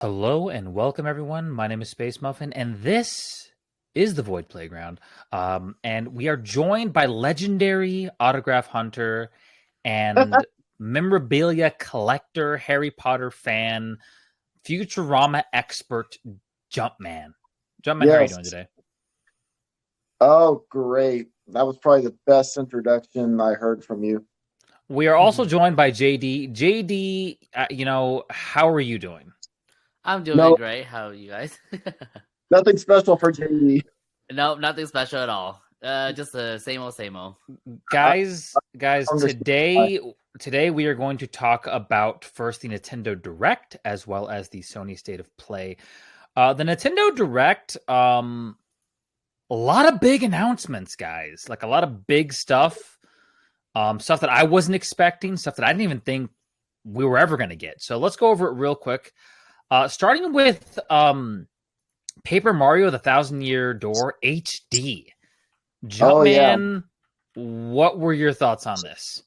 Hello and welcome, everyone. My name is Space Muffin, and this is the Void Playground. And we are joined by legendary autograph hunter and memorabilia collector, Harry Potter fan, Futurama expert, Jumpman. Jumpman, how are you doing Yes. today? Oh, great. That was probably the best introduction I heard from you. We are also joined by JD. JD, how are you doing? I'm doing No, great. How are you guys? nothing special for JD. No, nothing special at all. Just the same old, same old. I Guys, understand why. today we are going to talk about first the Nintendo Direct as well as the Sony State of Play. The Nintendo Direct, a lot of big announcements, guys. Like a lot of big stuff, stuff that I wasn't expecting, stuff that I didn't even think we were ever going to get. So let's go over it real quick. Starting with Paper Mario: The Thousand Year Door HD. Oh yeah. Jumpman, what were your thoughts on this?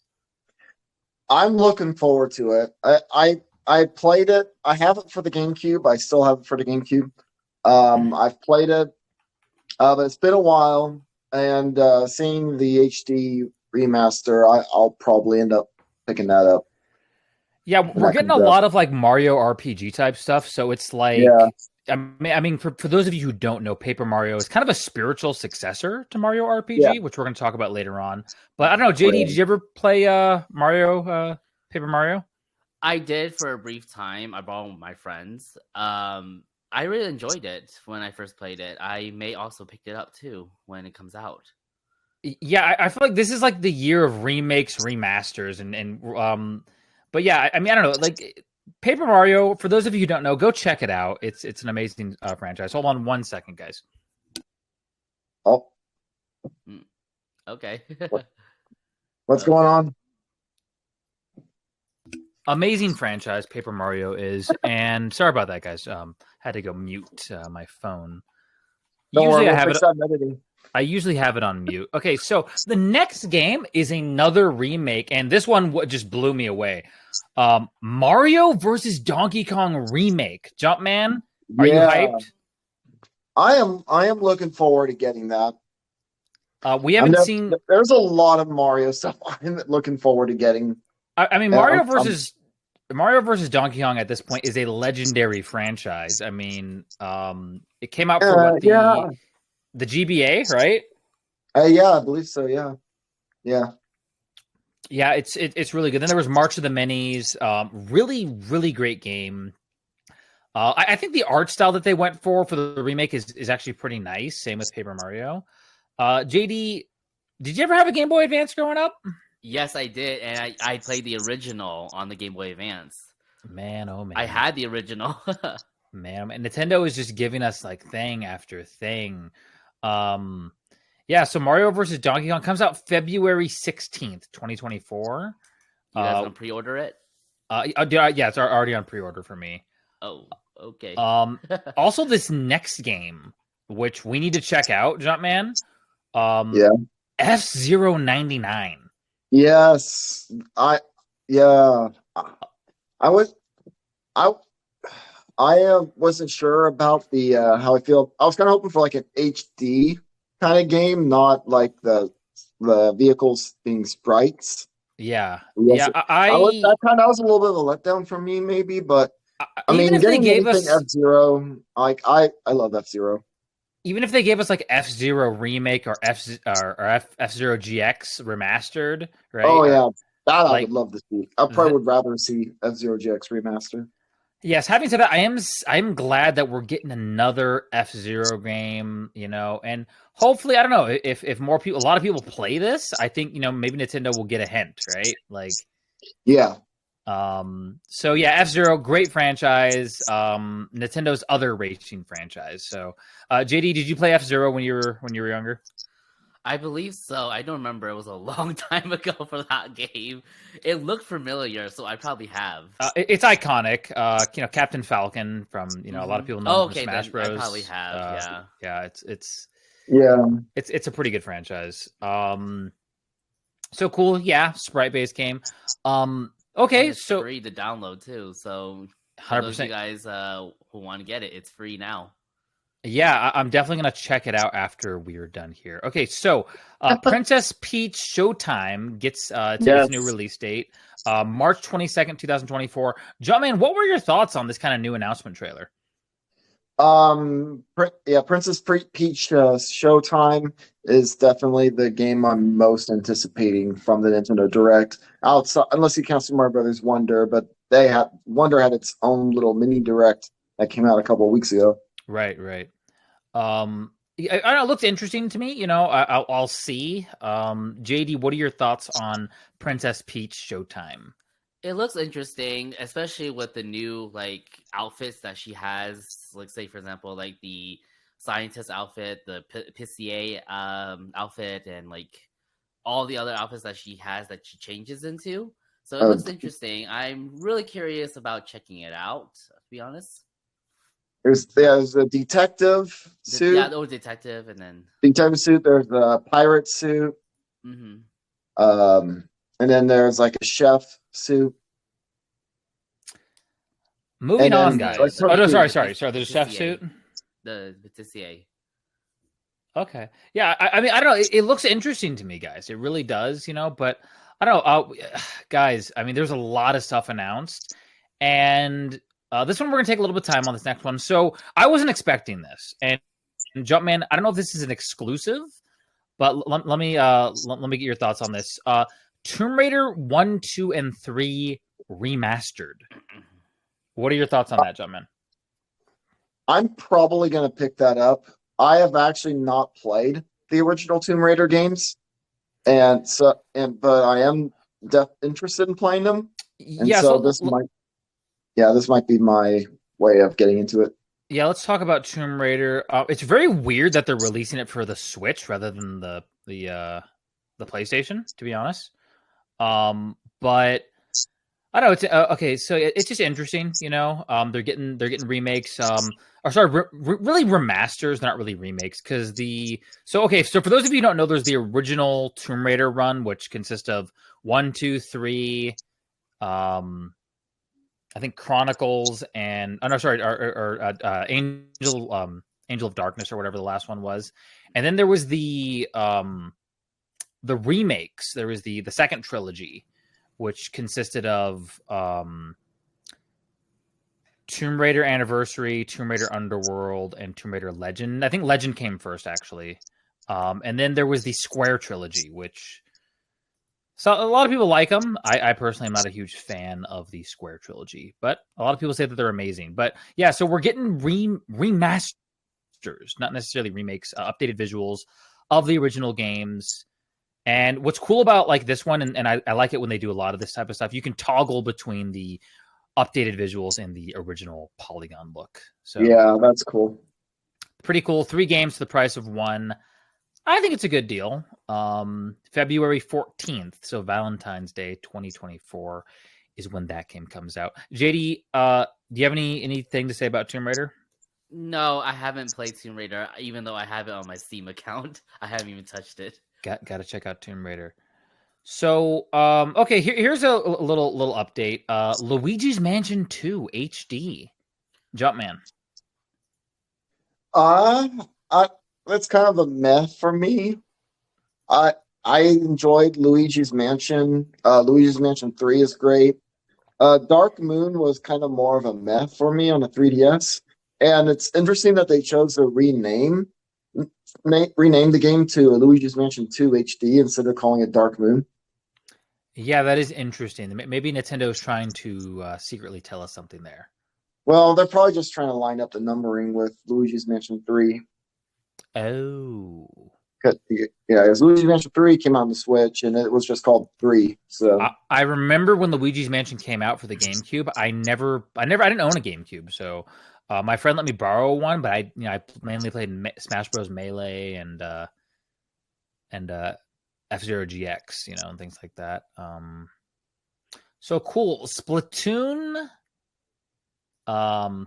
I'm looking forward to it. I played it. I have it for the GameCube. I still have it for the GameCube. I've played it. But it's been a while, and seeing the HD remaster, I'll probably end up picking that up Yeah, when we're that getting a comes out. lot of like Mario RPG type stuff. So it's Yeah, like, I mean, for those of you who don't know, Paper Mario is kind of a spiritual successor to Mario yeah. RPG, which we're going to talk about later on. But I don't know, JD, did Great. you ever play Mario, Paper Mario? I did for a brief time. I borrowed with my friends. I really enjoyed it when I first played it. I may also pick it up too when it comes out. Yeah, I feel like this is like the year of remakes, remasters, but yeah, I mean, I don't know, like Paper Mario. For those of you who don't know, go check it out. It's an amazing franchise. Hold on one second, guys. Oh, Mm, okay. what, what's Oh, going on? Amazing franchise Paper Mario is, and sorry about that, guys. Had to go mute my phone. Don't worry, Usually I we'll have it. fix that in editing. I usually have it on mute. Okay, so the next game is another remake, and this one just blew me away. Mario versus Donkey Kong remake. Jumpman, are you Yeah, hyped? I am looking forward to getting that. We I'm haven't def- seen. there's a lot of Mario stuff I'm looking forward to getting. I mean, And Mario versus Donkey Kong at this point is a legendary franchise. I mean, it came out for what yeah, the GBA, right? yeah, I believe so. Yeah, yeah, Yeah, it's really good. Then there was March of the Minis, really great game. I think the art style that they went for the remake is actually pretty nice. Same with Paper Mario. JD, did you ever have a Game Boy Advance growing up? yes, I did, and I played the original on the Game Boy Advance. Man, oh I man, had the original. man, and Nintendo is just giving us like thing after thing. Um, yeah, so Mario versus Donkey Kong comes out February 16th, 2024. You guys Uh, gonna pre-order it? yeah, it's already on pre-order for me. Oh, okay. Um, also this next game, which we need to check out, Jumpman. Um, yeah. F-Zero 99. Yes, yeah. I was I wasn't sure about the how I feel. I was kind of hoping for like an HD kind of game, not like the vehicles being sprites. Yeah, Yes, yeah. I was that kind of was a little bit of a letdown for me, maybe. But I Even mean, if they getting gave anything us, F Zero, like I love F Zero. even if they gave us like F-Zero remake or F-Zero GX remastered, right? Oh Or yeah, that I would like love to see. I probably th- would rather see F Zero GX remaster. yes. Having said that, I'm glad that we're getting another F-Zero game. And hopefully, I don't know if more people, a lot of people play this. I think maybe Nintendo will get a hint, right? Like Yeah. so yeah, F-Zero, great franchise. Nintendo's other racing franchise. So JD, did you play F-Zero when you were younger? I believe so. I don't remember. It was a long time ago for that game. It looked familiar, so I probably have. It's iconic. Captain Falcon from a lot of people know him Oh, from okay, Smash then I probably Bros. have. Yeah. Yeah, it's Yeah. it's a pretty good franchise. So cool. Yeah, sprite based game. And Okay, it's so free to download too. So For those of you 100%. guys who want to get it, it's free now. Yeah, I'm definitely going to check it out after we're done here. Okay, so Princess Peach Showtime gets its new Yes. release date, March 22nd, 2024. Jumpman, what were your thoughts on this kind of new announcement trailer? Princess Peach Showtime is definitely the game I'm most anticipating from the Nintendo Direct. Outside, unless you count Super Mario Brothers Wonder, but Wonder had its own little mini Direct that came out a couple of weeks ago. Right, right. I don't know, it looks interesting to me. I'll see. JD, what are your thoughts on Princess Peach Showtime? It looks interesting, especially with the new like outfits that she has. Like, say for example, like the scientist outfit, the PCA outfit, and like all the other outfits that she has that she changes into. So it Uh, looks interesting. I'm really curious about checking it out. To be honest, there's a detective suit, the old detective, and then detective suit. There's a pirate suit, mm-hmm. and then there's like a chef suit. Moving And on, then guys. like Oh no, sorry. the There's a chef PCA. suit. The PCA. Okay. Yeah, I mean, I don't know. It looks interesting to me, guys. It really does, but I don't know. Guys, I mean, there's a lot of stuff announced. And this one, we're going to take a little bit of time on this next one. So I wasn't expecting this. And Jumpman, I don't know if this is an exclusive, but let me get your thoughts on this. Tomb Raider 1, 2, and 3 remastered. What are your thoughts on that, Jumpman? I'm probably going to pick that up. I have actually not played the original Tomb Raider games, but I am interested in playing them. And Yeah, so so this might be my way of getting into it. yeah, let's talk about Tomb Raider. It's very weird that they're releasing it for the Switch rather than the PlayStation, to be honest. But I don't know. It's okay. So it's just interesting, They're getting remakes. Really remasters. They're not really remakes because So for those of you who don't know, there's the original Tomb Raider run, which consists of 1, 2, 3. I think Chronicles and Angel of Darkness or whatever the last one was, and then there was the remakes. There was the second trilogy, which consisted of Tomb Raider Anniversary, Tomb Raider Underworld, and Tomb Raider Legend. I think Legend came first, actually, and then there was the Square trilogy, which. So a lot of people like them. I personally am not a huge fan of the Square trilogy, but a lot of people say that they're amazing. But yeah, so we're getting remasters, not necessarily remakes, updated visuals of the original games. And what's cool about like this one, and I like it when they do a lot of this type of stuff, you can toggle between the updated visuals and the original polygon look. So yeah, that's cool. Pretty cool. 3 games for the price of 1. I think it's a good deal. February 14th, so Valentine's Day 2024 is when that game comes out. JD, do you have anything to say about Tomb Raider? No, I haven't played Tomb Raider, even though I have it on my Steam account. I haven't even touched it. Got to check out Tomb Raider. So, okay, here's a little update. Luigi's Mansion 2 HD. Jumpman. That's kind of a meh for me. I enjoyed Luigi's Mansion. Luigi's Mansion 3 is great. Dark Moon was kind of more of a meh for me on the 3DS. And it's interesting that they chose to rename the game to Luigi's Mansion 2 HD instead of calling it Dark Moon. Yeah, that is interesting. Maybe Nintendo is trying to secretly tell us something there. Well, they're probably just trying to line up the numbering with Luigi's Mansion 3. Oh. Yeah, because Luigi's Mansion 3 came out on the Switch, and it was just called 3. So I remember when Luigi's Mansion came out for the GameCube. I didn't own a GameCube, so my friend let me borrow one, but I mainly played Smash Bros. Melee and F-Zero GX, and things like that. So cool. Splatoon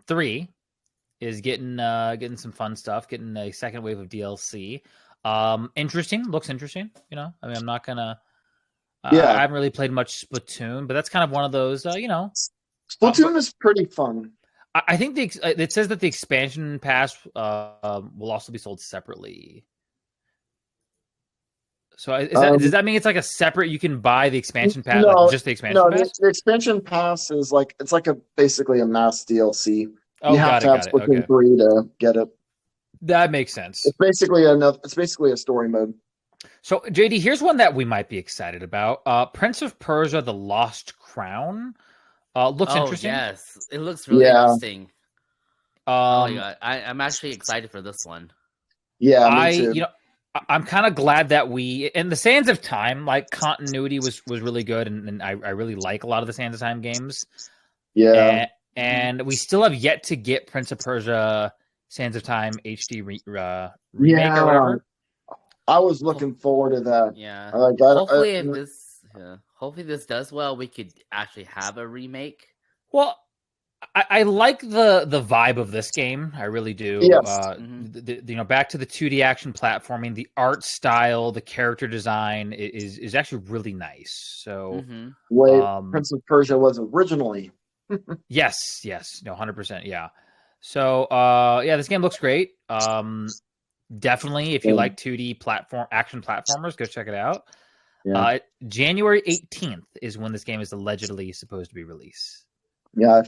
3 is getting some fun stuff, getting a second wave of DLC. Interesting, looks interesting. I mean, I'm not gonna. I haven't really played much Splatoon, but that's kind of one of those. Splatoon is pretty fun. I think it says that the expansion pass will also be sold separately. So does that mean it's like a separate? You can buy the expansion pass, like No, just the expansion pass. the expansion pass is like it's like basically a mass DLC. You Oh, have to have got it. Okay, Splatoon 3 to get it. that makes sense. It's basically a story mode. So JD, here's one that we might be excited about. Prince of Persia: The Lost Crown. Looks interesting. Yes, it looks really interesting. Oh my god, I'm actually excited for this one. Yeah, me too. I'm kind of glad that we in the Sands of Time, like continuity was really good, and I really like a lot of the Sands of Time games. Yeah, and we still have yet to get Prince of Persia: Sands of Time HD remake or whatever. I was looking forward to that. Yeah, hopefully this does well, we could actually have a remake. Well, I like the vibe of this game. I really do. Yes. Back to the 2D action platforming, the art style, the character design is actually really nice. So, Prince of Persia was originally. yes, no, 100%, yeah. So, this game looks great. Definitely, if you like 2D action platformers, go check it out. Yeah. January 18th is when this game is allegedly supposed to be released. Yeah,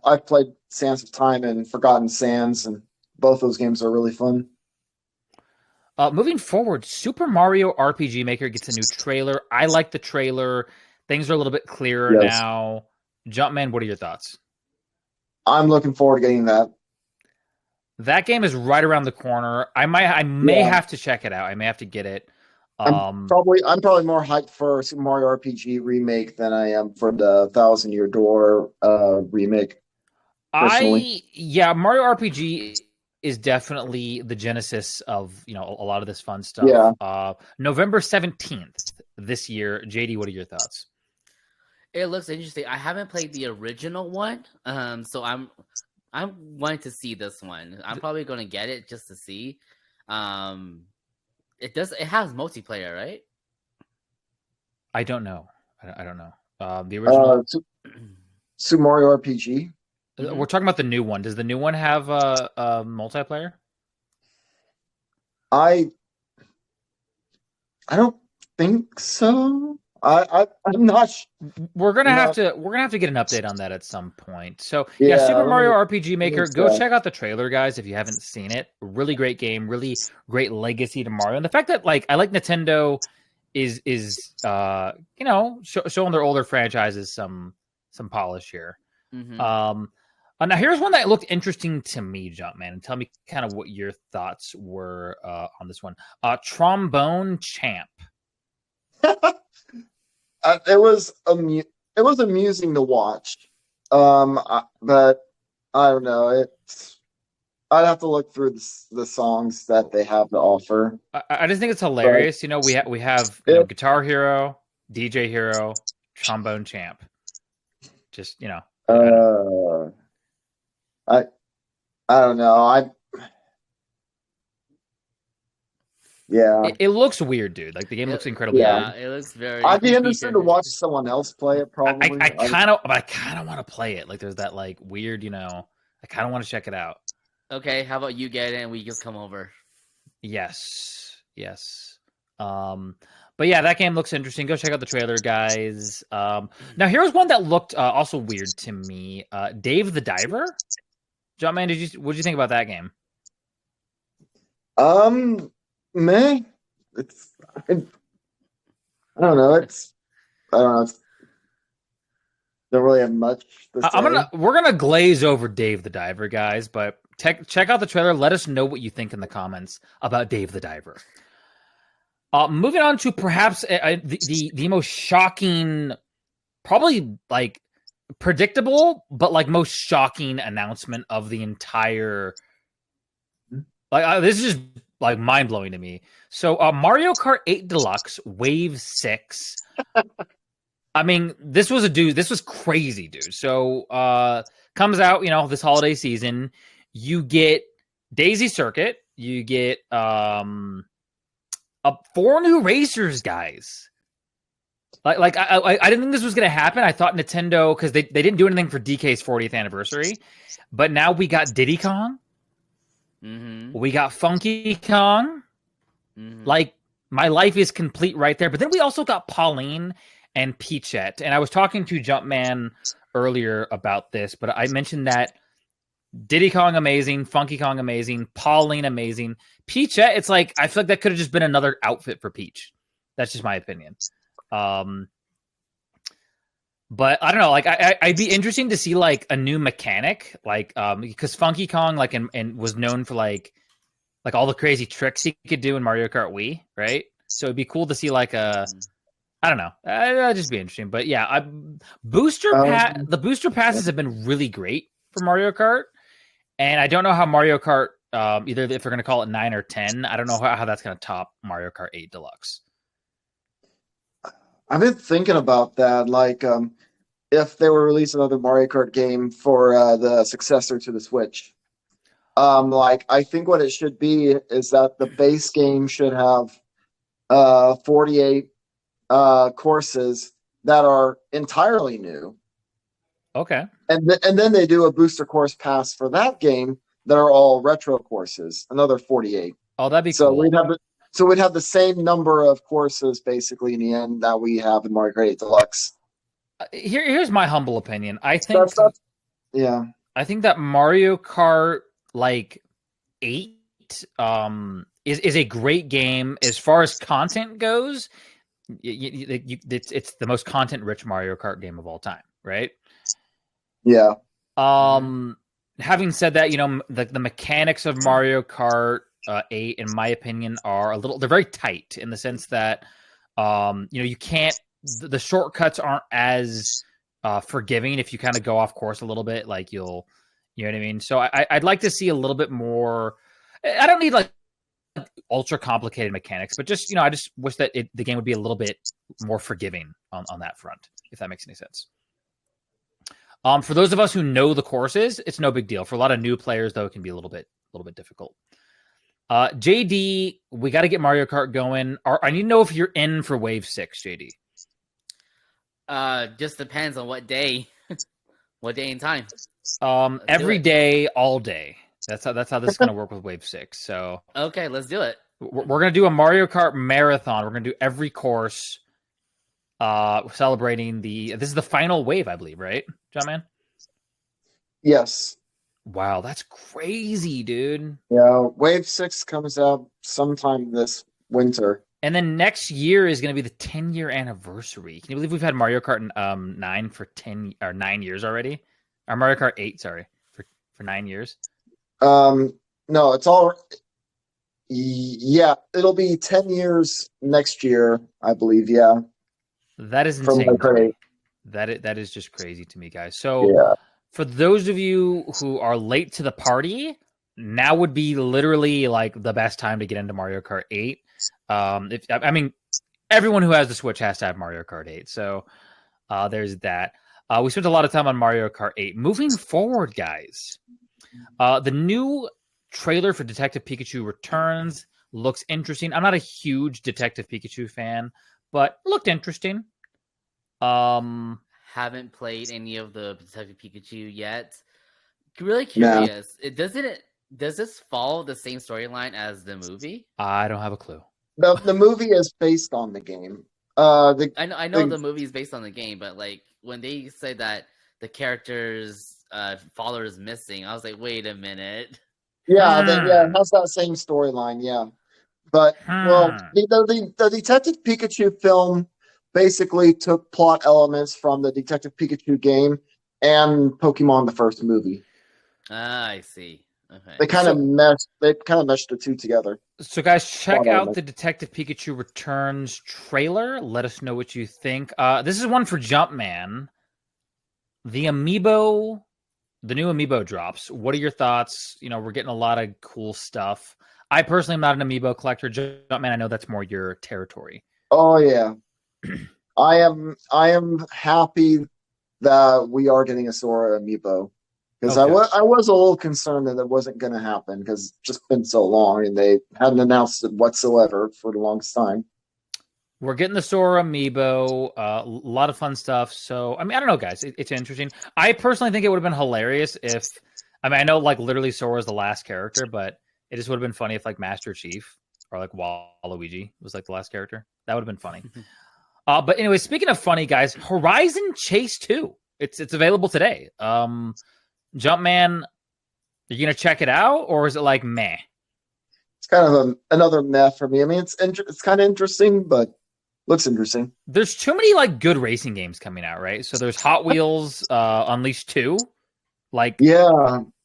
I've played Sands of Time and Forgotten Sands, and both those games are really fun. Moving forward, Super Mario RPG Maker gets a new trailer. I like the trailer. Things are a little bit clearer now. Jumpman, what are your thoughts? I'm looking forward to getting that. That game is right around the corner. I may have to check it out. I may have to get it. I'm probably more hyped for Super Mario RPG remake than I am for the Thousand Year Door remake. Personally. Mario RPG is definitely the genesis of a lot of this fun stuff. Yeah. November 17th this year. JD, what are your thoughts? It looks interesting. I haven't played the original one, so I'm wanting to see this one. I'm probably going to get it just to see. It has multiplayer, right? I don't know. I don't know. The original Super Mario RPG. We're talking about the new one. Does the new one have a multiplayer? I don't think so. I'm not. We're gonna have to get an update on that at some point. So Super Mario RPG Maker. Go check out the trailer, guys, if you haven't seen it. Really great game. Really great legacy to Mario. And the fact that I like Nintendo is showing their older franchises some polish here. Now here's one that looked interesting to me, Jumpman, and tell me kind of what your thoughts were on this one. Trombone Champ. It was amusing to watch, but I don't know. I'd have to look through the songs that they have to offer. I just think it's hilarious. But, we have Guitar Hero, DJ Hero, Trombone Champ. Just I don't know. It looks weird, dude. Like the game looks incredibly weird. It looks very. I'd be interested to watch someone else play it. Probably. I kind of want to play it. Like there's that weird, I kind of want to check it out. Okay, how about you get it and we just come over? Yes. But yeah, that game looks interesting. Go check out the trailer, guys. Now here's one that looked also weird to me. Dave the Diver. Jumpman, what did you think about that game? Meh. I don't know. Don't really have much to say. We're gonna glaze over Dave the Diver, guys, but check out the trailer. Let us know what you think in the comments about Dave the Diver. Moving on to perhaps the most shocking, probably predictable, but most shocking announcement of the entire. This is just mind blowing to me. So Mario Kart 8 Deluxe Wave 6. I mean, this was crazy, dude. So comes out, this holiday season. You get Daisy Circuit. You get 4 new racers, guys. I didn't think this was going to happen. I thought Nintendo, because they didn't do anything for DK's 40th anniversary, but now we got Diddy Kong, we got Funky Kong. Like, my life is complete right there. But then we also got Pauline and Peachette, and I was talking to Jumpman earlier about this, but I mentioned that Diddy Kong amazing, Funky Kong amazing, Pauline amazing, Peachette. It's like I feel like that could have just been another outfit for Peach. That's just my opinion. But I don't know. Like I'd be interesting to see like a new mechanic, like because Funky Kong like and was known for like all the crazy tricks he could do in Mario Kart Wii, right? So it'd be cool to see like a I don't know. That'd just be interesting. But yeah, the booster passes have been really great for Mario Kart, and I don't know how Mario Kart either if they're going to call it 9 or 10. I don't know how that's going to top Mario Kart 8 Deluxe. I've been thinking about that. Like, if they were release another Mario Kart game for the successor to the Switch, like I think what it should be is that the base game should have 48 courses that are entirely new. Okay. And then they do a booster course pass for that game that are all retro courses, another 48. Oh, that'd be cool. We'd have the same number of courses basically in the end that we have in Mario Kart 8 Deluxe. Here's my humble opinion. I think I think that Mario Kart like 8 is a great game as far as content goes. It's the most content-rich Mario Kart game of all time, right? Yeah. Having said that, you know, the mechanics of Mario Kart 8, in my opinion, they're very tight in the sense that, you know, you can't, the shortcuts aren't as forgiving if you kind of go off course a little bit, like you know what I mean? So I'd like to see a little bit more. I don't need like ultra complicated mechanics, but just, you know, I just wish that the game would be a little bit more forgiving on that front, if that makes any sense. For those of us who know the courses, it's no big deal. For a lot of new players, though, it can be a little bit difficult. JD, we got to get Mario Kart going. I need to know if you're in for Wave 6, JD. Just depends on what day, what day and time. Every day, all day. That's how this is going to work with Wave 6. So okay, let's do it. We're going to do a Mario Kart marathon. We're going to do every course, celebrating this is the final wave, I believe, right, John Man? Yes. Wow, that's crazy, dude. Yeah, Wave 6 comes out sometime this winter. And then next year is going to be the 10-year anniversary. Can you believe we've had Mario Kart 9 for 9 years already? Or Mario Kart 8, sorry, for 9 years. No, it's all. Yeah, it'll be 10 years next year, I believe. Yeah, that is insane. That is just crazy to me, guys. So, yeah. For those of you who are late to the party, now would be literally like the best time to get into Mario Kart 8. I mean, everyone who has the Switch has to have Mario Kart 8. So, there's that. We spent a lot of time on Mario Kart 8. Moving forward, guys, the new trailer for Detective Pikachu Returns looks interesting. I'm not a huge Detective Pikachu fan, but looked interesting. Haven't played any of the Detective Pikachu yet. Really curious. No. Does this follow the same storyline as the movie? I don't have a clue. The movie is based on the game. I know the movie is based on the game, but like when they said that the character's father is missing, I was like, wait a minute. Yeah, it has that same storyline. Yeah, but well, the Detective Pikachu film basically took plot elements from the Detective Pikachu game and Pokemon the first movie. I see. Okay. They kind of meshed the two together. So, guys, check out the Detective Pikachu Returns trailer. Let us know what you think. This is one for Jumpman. The new Amiibo drops. What are your thoughts? You know, we're getting a lot of cool stuff. I personally am not an Amiibo collector. Jumpman, I know that's more your territory. Oh yeah, I am happy that we are getting a Sora Amiibo. Because okay. I was a little concerned that it wasn't going to happen because it's just been so long and they hadn't announced it whatsoever for the longest time. We're getting the Sora amiibo, a lot of fun stuff. So, I mean, I don't know, guys. It's interesting. I personally think it would have been hilarious if, I mean, I know like literally Sora is the last character, but it just would have been funny if like Master Chief or like Waluigi was like the last character. That would have been funny. But anyway, speaking of funny, guys, Horizon Chase 2. It's available today. Jumpman, are you gonna check it out, or is it like meh? It's kind of another meh for me. I mean, it's kind of interesting, but looks interesting. There's too many like good racing games coming out, right? So there's Hot Wheels Unleashed 2. Like Yeah,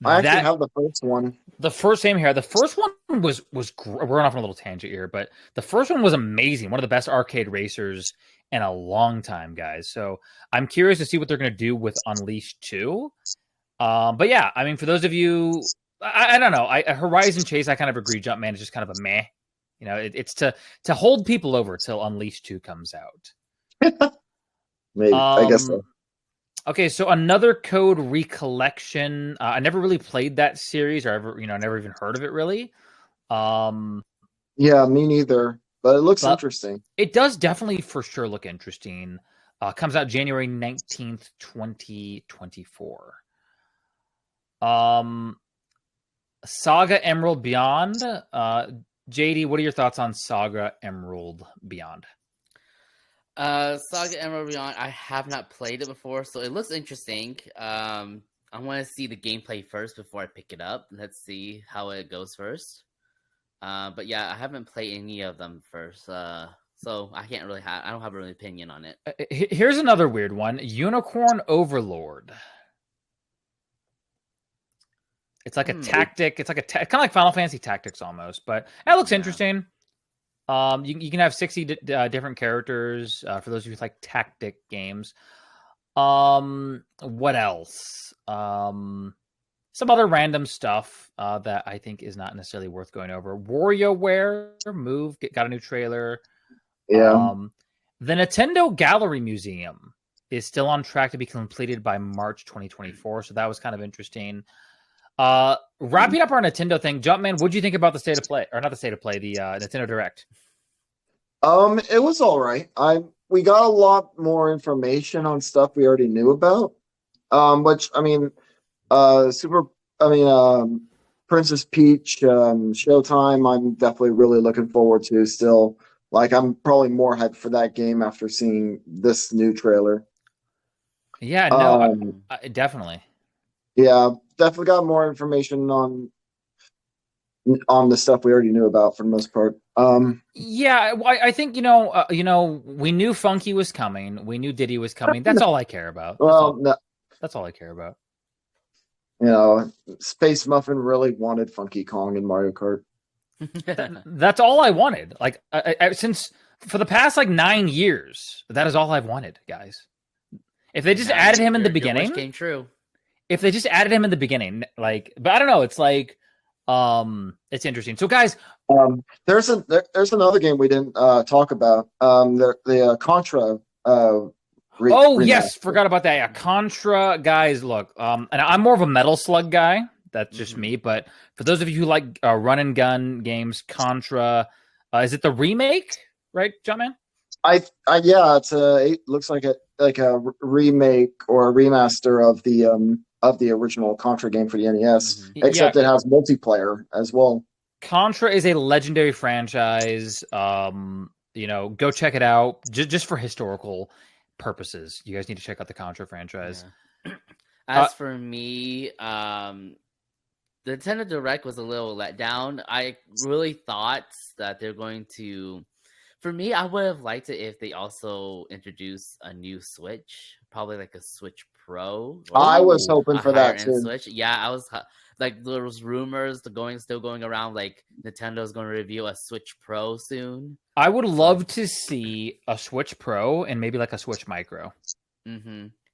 I actually have the first one. The first same here. The first one was we're going off on a little tangent here, but the first one was amazing. One of the best arcade racers in a long time, guys. So I'm curious to see what they're going to do with Unleashed 2. But yeah, I mean, for those of you, I don't know. Horizon Chase, I kind of agree. Jumpman is just kind of a meh. You know, it's to hold people over till Unleashed 2 comes out. Maybe I guess so. Okay, so another Code Recollection. I never really played that series, or ever, never even heard of it really. Yeah, me neither. But it looks interesting. It does definitely for sure look interesting. Comes out January 19th, 2024. Saga Emerald Beyond. JD, what are your thoughts on Saga Emerald Beyond? Saga Emerald Beyond, I have not played it before, so it looks interesting. I want to see the gameplay first before I pick it up. Let's see how it goes first. But yeah, I haven't played any of them first, so I can't really I don't have a really opinion on it. Here's another weird one: Unicorn Overlord. It's like a tactic. It's like kind of like Final Fantasy Tactics almost, but it looks interesting. You can have 60 different characters for those of you who like tactic games. What else? Some other random stuff that I think is not necessarily worth going over. WarioWare Move got a new trailer. Yeah. The Nintendo Gallery Museum is still on track to be completed by March 2024, so that was kind of interesting. Wrapping up our Nintendo thing, Jumpman, what'd you think about the state of play, or not the state of play, the Nintendo Direct? It was all right. We got a lot more information on stuff we already knew about. Which I mean, Princess Peach, Showtime. I'm definitely really looking forward to still. Like, I'm probably more hyped for that game after seeing this new trailer. Yeah, no, definitely. Yeah, definitely got more information on the stuff we already knew about for the most part. Yeah, I think we knew Funky was coming, we knew Diddy was coming. That's all I care about. That's all I care about. Space Muffin really wanted Funky Kong in Mario Kart. That's all I wanted. Like, since for the past 9 years, that is all I've wanted, guys. If they just added him in the beginning, your wish came true. If they just added him in the beginning, but I don't know. It's like, it's interesting. So, guys, there's another game we didn't talk about. The Contra. Yes, forgot about that. Yeah, Contra, guys. Look, and I'm more of a Metal Slug guy. That's just me. But for those of you who like run and gun games, Contra, is it the remake? Right, Jumpman? Yeah, it looks like a remake or a remaster of the original Contra game for the NES, except it has multiplayer as well. Contra is a legendary franchise. Go check it out just for historical purposes. You guys need to check out the Contra franchise. Yeah. As for me, the Nintendo Direct was a little let down. I really thought that they're going to. For me, I would have liked it if they also introduced a new Switch, probably like a Switch Pro. I was hoping for that too. Switch. Yeah, I was like, there was rumors still going around, like Nintendo's going to reveal a Switch Pro soon. I would love to see a Switch Pro and maybe like a Switch Micro.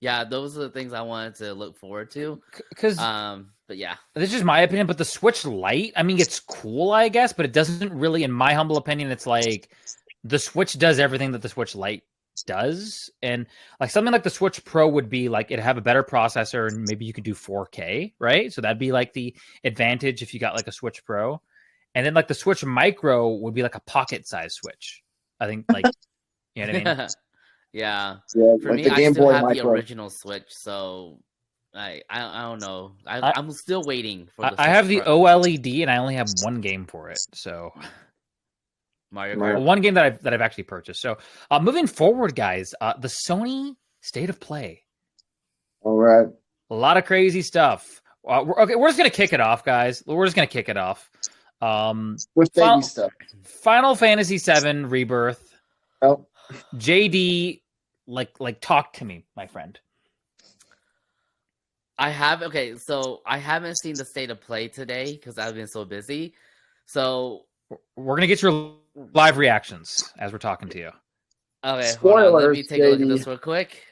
Yeah, those are the things I wanted to look forward to. But yeah, this is my opinion. But the Switch Lite, I mean, it's cool, I guess, but it doesn't really, in my humble opinion, it's like the Switch does everything that the Switch Lite does, and like something like the Switch Pro would be like it'd have a better processor and maybe you could do 4K, right? So that'd be like the advantage if you got like a Switch Pro, and then like the Switch Micro would be like a pocket size Switch. I think like You know what I mean? Yeah. Yeah, For like me, the I Game still Boy have the Micro. original Switch, so I don't know. I'm still waiting for the I Switch have the Pro. OLED and I only have one game for it. So Mario Mario- Kart. one game that I've actually purchased. So moving forward, guys, the Sony State of Play. All right. A lot of crazy stuff. We're just gonna kick it off, guys. We're just gonna kick it off. With baby stuff. Final Fantasy VII Rebirth. Oh, JD, like talk to me, my friend. I haven't seen the State of Play today because I've been so busy. So We're gonna get your live reactions as we're talking to you. okay, hold on. Let me Spoilers, take a look at JD. this real quick.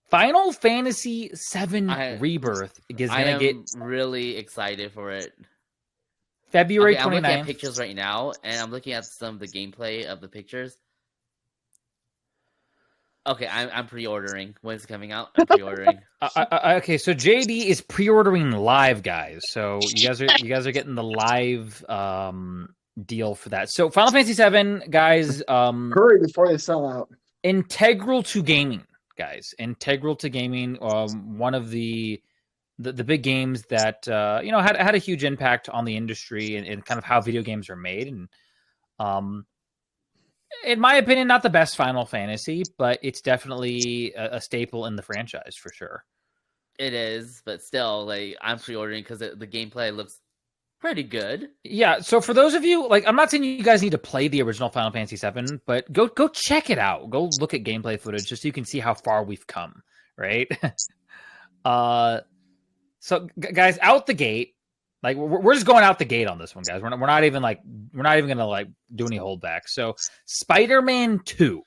Final Fantasy VII I Rebirth is I gonna am get really excited for it. February Okay, I'm looking at 29th. pictures right now, and I'm looking at some of the gameplay of the pictures. Okay, I'm pre-ordering. When's it coming out? I'm pre-ordering. Okay, so JD is pre-ordering live, guys. So you guys are getting the live deal for that. So Final Fantasy VII, guys, Hurry before they sell out. integral to gaming, guys. Integral to gaming. One of the big games that had a huge impact on the industry and kind of how video games are made. And in my opinion, not the best Final Fantasy, but it's definitely a staple in the franchise for sure. It is, but still, like I'm pre-ordering because the gameplay looks pretty good. Yeah, so for those of you, like, I'm not saying you guys need to play the original Final Fantasy VII, but go check it out. Go look at gameplay footage just so you can see how far we've come, right? So guys, out the gate, like we're just going out the gate on this one, guys. We're not even gonna like do any holdback. So Spider-Man 2,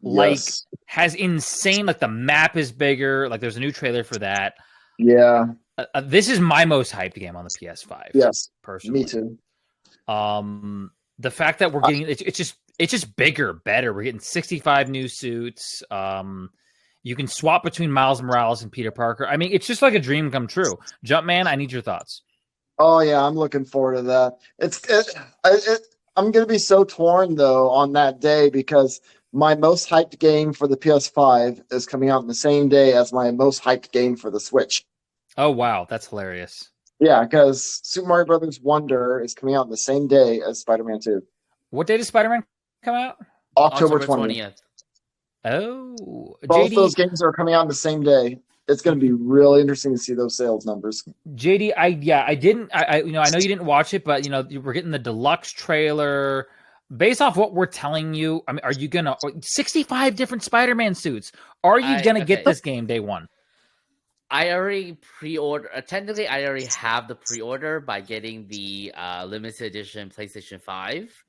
like, Yes. has insane, like, the map is bigger. Like, there's a new trailer for that. Yeah. This is my most hyped game on the PS5. Yes. Personally. Me too. The fact that we're getting it's just bigger, better. We're getting 65 new suits. You can swap between Miles Morales and Peter Parker. I mean, it's just like a dream come true. Jumpman, I need your thoughts. Oh yeah, I'm looking forward to that. I'm gonna be so torn though on that day because my most hyped game for the PS5 is coming out in the same day as my most hyped game for the Switch. Oh wow, that's hilarious. Yeah, because Super Mario Brothers Wonder is coming out in the same day as Spider-Man 2. What day does Spider-Man come out? October 20th. Oh, Both JD, those games are coming out on the same day. It's going to be really interesting to see those sales numbers. JD, I know you didn't watch it, but we're getting the deluxe trailer. Based off what we're telling you, I mean, are you gonna 65 different Spider-Man suits? Are you gonna get this game day one? I already pre-order. Technically, I already have the pre-order by getting the limited edition PlayStation 5.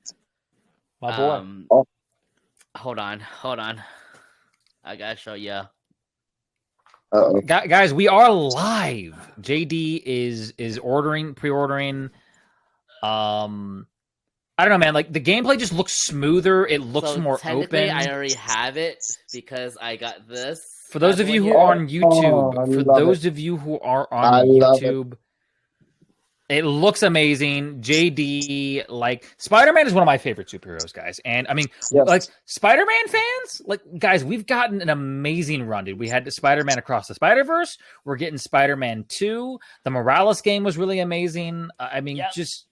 My boy. Hold on. I gotta show you. Uh-oh. Guys, we are live. JD is pre-ordering. I don't know, man. Like, the gameplay just looks smoother. It looks more technically, open. I already have it because I got this. For those of you who are on YouTube, it looks amazing. JD, like, Spider-Man is one of my favorite superheroes, guys. And I mean, like, Spider-Man fans, like, guys, we've gotten an amazing run, dude. We had Spider-Man Across the Spider-Verse. We're getting Spider-Man 2. The Morales game was really amazing. I mean, just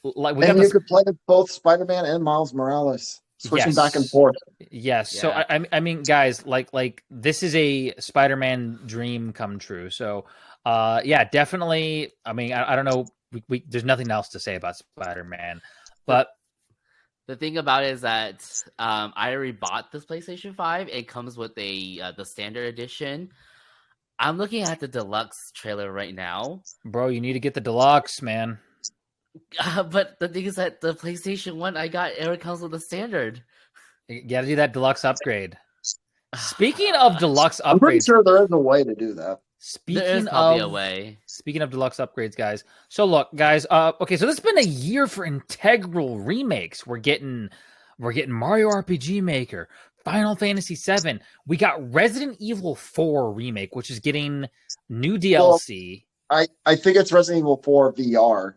like, you could play both Spider-Man and Miles Morales, switching back and forth. Yes. Yeah. So I mean, guys, like this is a Spider-Man dream come true. So, yeah, definitely. I mean, I don't know. We there's nothing else to say about Spider-Man, but the thing about it is that I already bought this PlayStation 5. It comes with the standard edition. I'm looking at the deluxe trailer right now. Bro, you need to get the deluxe, man. But the thing is that the PlayStation 1 I got, it comes with the standard. You got to do that deluxe upgrade. Speaking of deluxe upgrades, I'm pretty sure there is a way to do that. There is probably a way. Speaking of deluxe upgrades, guys. So look, guys. Okay, so this has been a year for integral remakes. We're getting Mario RPG Maker, Final Fantasy VII. We got Resident Evil 4 remake, which is getting new DLC. Well, I think it's Resident Evil 4 VR.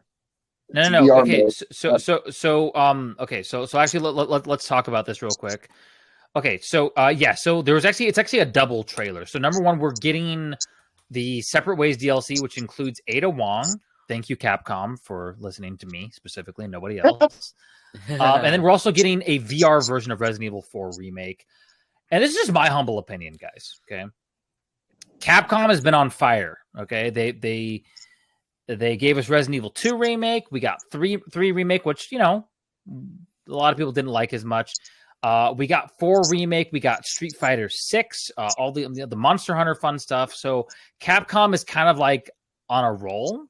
No, It's no, no. VR Okay, mode. okay, so actually, let's talk about this real quick. Okay, so yeah, so it's actually a double trailer. So number one, we're getting the Separate Ways DLC, which includes Ada Wong. Thank you, Capcom, for listening to me specifically, and nobody else. And then we're also getting a VR version of Resident Evil 4 remake. And this is just my humble opinion, guys. Okay, Capcom has been on fire. Okay, they gave us Resident Evil 2 remake. We got 3 remake, which a lot of people didn't like as much. We got 4 remake. We got Street Fighter 6. All the Monster Hunter fun stuff. So Capcom is kind of like on a roll.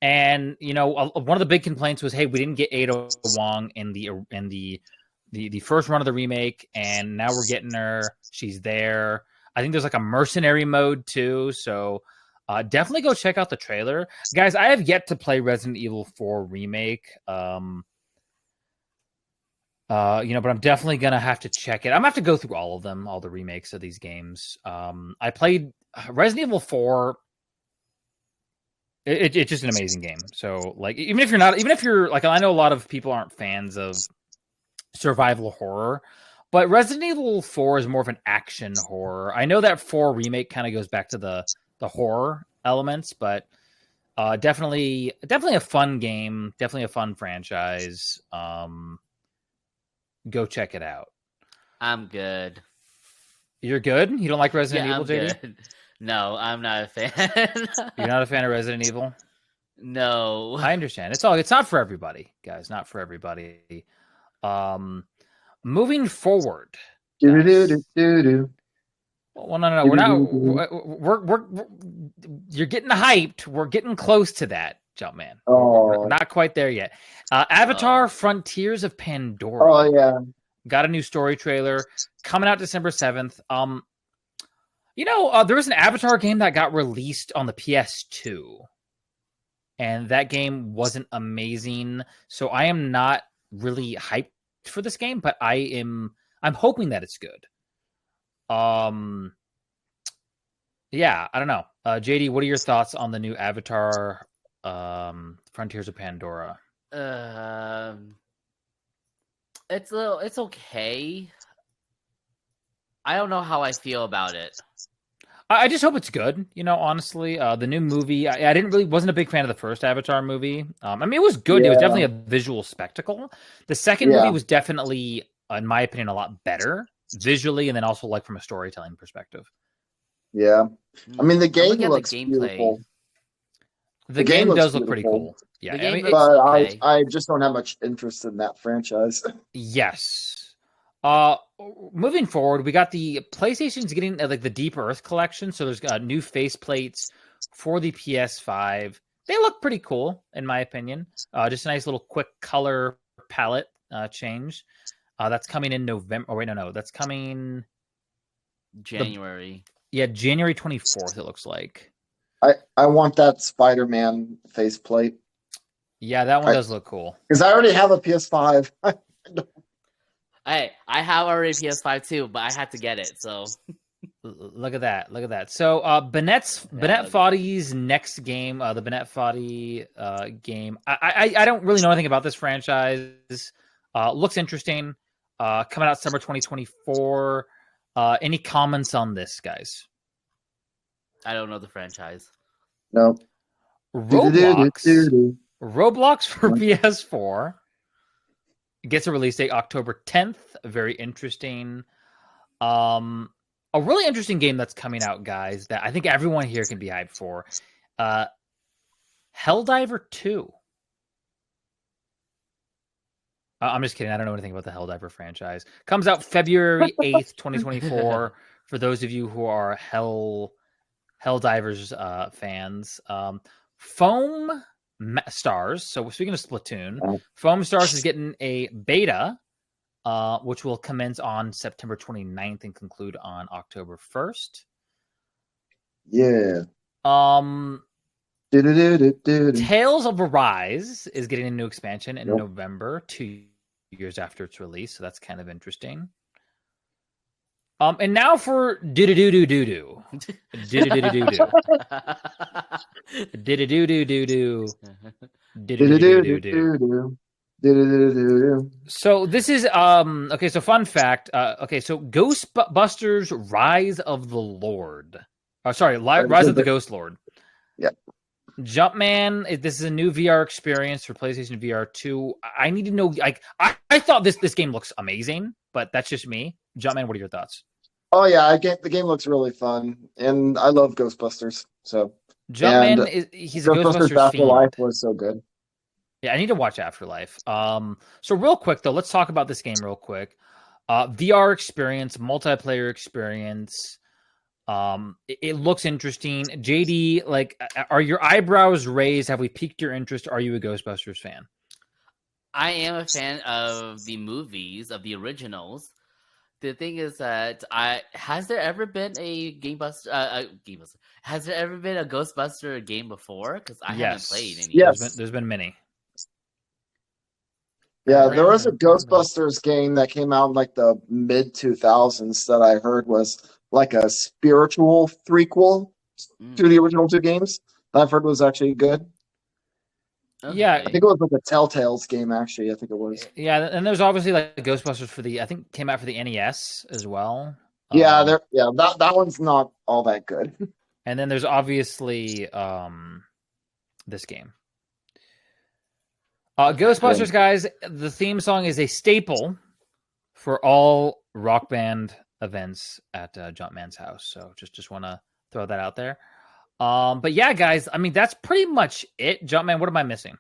And one of the big complaints was, hey, we didn't get Ada Wong in the first run of the remake, and now we're getting her. She's there. I think there's like a mercenary mode too. So definitely go check out the trailer, guys. I have yet to play Resident Evil 4 remake. But I'm definitely gonna have to check it. I'm gonna have to go through all of them, all the remakes of these games. I played Resident Evil 4. It's just an amazing game. So like, even if you're like, I know a lot of people aren't fans of survival horror, but Resident Evil 4 is more of an action horror. I know that 4 remake kind of goes back to the horror elements, but definitely a fun game, definitely a fun franchise. Go check it out. I'm good. You're good? You don't like Resident Evil, JD? Good. No, I'm not a fan. You're not a fan of Resident Evil? No. I understand. It's not for everybody, guys. Not for everybody. Moving forward. Do do do do do. Well, no. We're not. We're you're getting hyped. We're getting close to that, Jumpman. Oh. We're not quite there yet. Avatar: Frontiers of Pandora. Oh yeah. Got a new story trailer coming out December 7th. There was an Avatar game that got released on the PS2, and that game wasn't amazing. So I am not really hyped for this game, but I'm hoping that it's good. Yeah, I don't know. JD, what are your thoughts on the new Avatar Frontiers of Pandora? It's okay. I don't know how I feel about it. I just hope it's good. Honestly, the new movie. I wasn't a big fan of the first Avatar movie. I mean, it was good. Yeah. It was definitely a visual spectacle. The second movie was definitely, in my opinion, a lot better visually, and then also like from a storytelling perspective. Yeah, I mean the game looks gameplay. beautiful. The game does look pretty cool. Yeah, but I just don't have much interest in that franchise. Yes. Moving forward, we got the PlayStation's getting like the Deep Earth collection. So there's new faceplates for the PS5. They look pretty cool, in my opinion. Just a nice little quick color palette change. That's coming in November. Oh wait, no, that's coming January. January 24th. It looks like. I want that Spider-Man faceplate. Yeah, that one does look cool. Because I already have a PS5. I have already PS5 too, but I had to get it. So look at that. So Bennett Foddy's next game, the Bennett Foddy game. I don't really know anything about this franchise. Looks interesting. Coming out summer 2024. Any comments on this, guys? I don't know the franchise. No. Roblox for PS4 gets a release date October 10th. Very interesting. A really interesting game that's coming out, guys, that I think everyone here can be hyped for. Helldiver 2. I'm just kidding. I don't know anything about the Helldiver franchise. Comes out February 8th, 2024. For those of you who are Helldivers fans. Foam Stars. So speaking of Splatoon, Foam Stars is getting a beta, which will commence on September 29th and conclude on October 1st. Yeah. Tales of Arise is getting a new expansion in November, 2 years after its release. So that's kind of interesting. And now for do-do-do-do-do-do. Do-do-do-do-do-do. Do-do-do-do-do-do. Do-do-do-do-do-do. Do-do-do-do-do. So this is okay. So fun fact. Okay, so Ghostbusters: Rise of the Lord. Oh, sorry, Rise of the Ghost Lord. Yep. Jumpman. This is a new VR experience for PlayStation VR 2. I need to know. Like, I thought this game looks amazing, but that's just me. Jumpman, what are your thoughts? Oh yeah, the game looks really fun, and I love Ghostbusters. So Jumpman he's a Ghostbusters Ghostbusters Afterlife fiend. was so good. Yeah, I need to watch Afterlife. So real quick though, let's talk about this game real quick. VR experience, multiplayer experience. It looks interesting. JD, like, are your eyebrows raised? Have we piqued your interest? Are you a Ghostbusters fan? I am a fan of the movies, of the originals. The thing is that has there ever been a Gamebuster? Has there ever been a Ghostbuster game before? Because I haven't played any. Yes. There's been many. Yeah, there was a Ghostbusters game that came out in like the mid 2000s that I heard was like a spiritual threequel to the original two games. That I've heard was actually good. Okay. Yeah, I think it was like a Telltale's game. Actually, I think it was. Yeah, and there's obviously like Ghostbusters for I think came out for the NES as well. Yeah, that one's not all that good. And then there's obviously this game. Ghostbusters, guys, the theme song is a staple for all Rock Band events at Jumpman's house. So just want to throw that out there. But yeah, guys, I mean, that's pretty much it. Jumpman, what am I missing?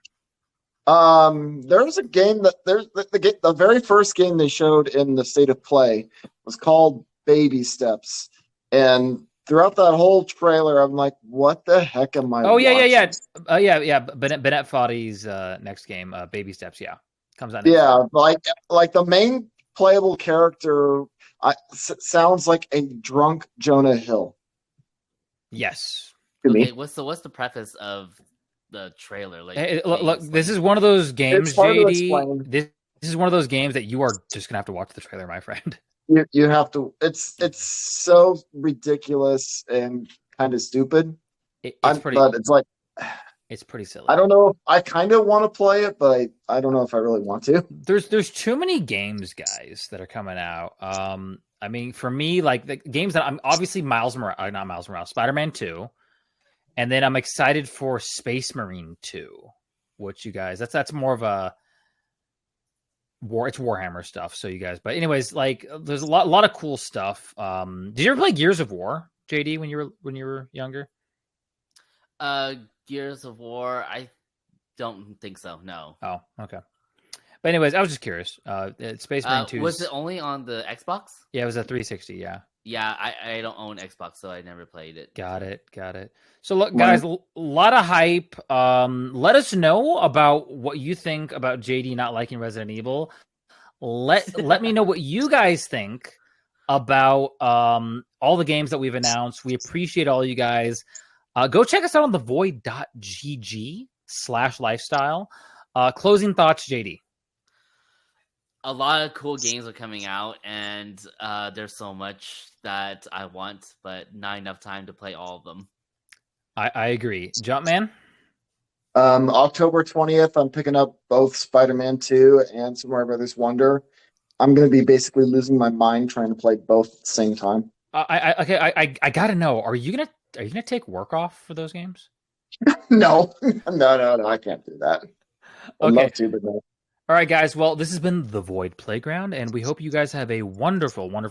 There's a game that the very first game they showed in the State of Play was called Baby Steps, and throughout that whole trailer, I'm like, what the heck am I? Oh yeah. Bennett Foddy's next game, Baby Steps. Yeah, comes out. Like the main playable character sounds like a drunk Jonah Hill. Yes. Okay, what's the preface of the trailer? Like, hey, look, this is one of those games, JD. This is one of those games that you are just gonna have to watch the trailer, my friend. You have to. It's so ridiculous and kind of stupid. But it's like, it's pretty silly. I don't know. I kind of want to play it, but I don't know if I really want to. There's too many games, guys, that are coming out. I mean, for me, like the games that I'm obviously Spider-Man 2. And then I'm excited for Space Marine 2, which you guys, that's more of a it's Warhammer stuff. So you guys, but anyways, like there's a lot of cool stuff. Did you ever play Gears of War, JD, when you were younger? Gears of War, I don't think so. No. Oh, okay. But anyways, I was just curious. Space Marine 2 was it only on the Xbox? Yeah, it was a 360. Yeah. Yeah, I don't own Xbox, so I never played it. Got it. So look, guys, a lot of hype. Let us know about what you think about JD not liking Resident Evil. Let me know what you guys think about all the games that we've announced. We appreciate all you guys. Go check us out on thevoid.gg/lifestyle. Closing thoughts, JD. A lot of cool games are coming out, and there's so much that I want, but not enough time to play all of them. I agree. Jumpman? October 20th, I'm picking up both Spider-Man 2 and Super Mario Brothers Wonder. I'm going to be basically losing my mind trying to play both at the same time. I gotta know. Are you gonna take work off for those games? No, I can't do that. I'd love to, but no. All right, guys. Well, this has been The Void Playground, and we hope you guys have a wonderful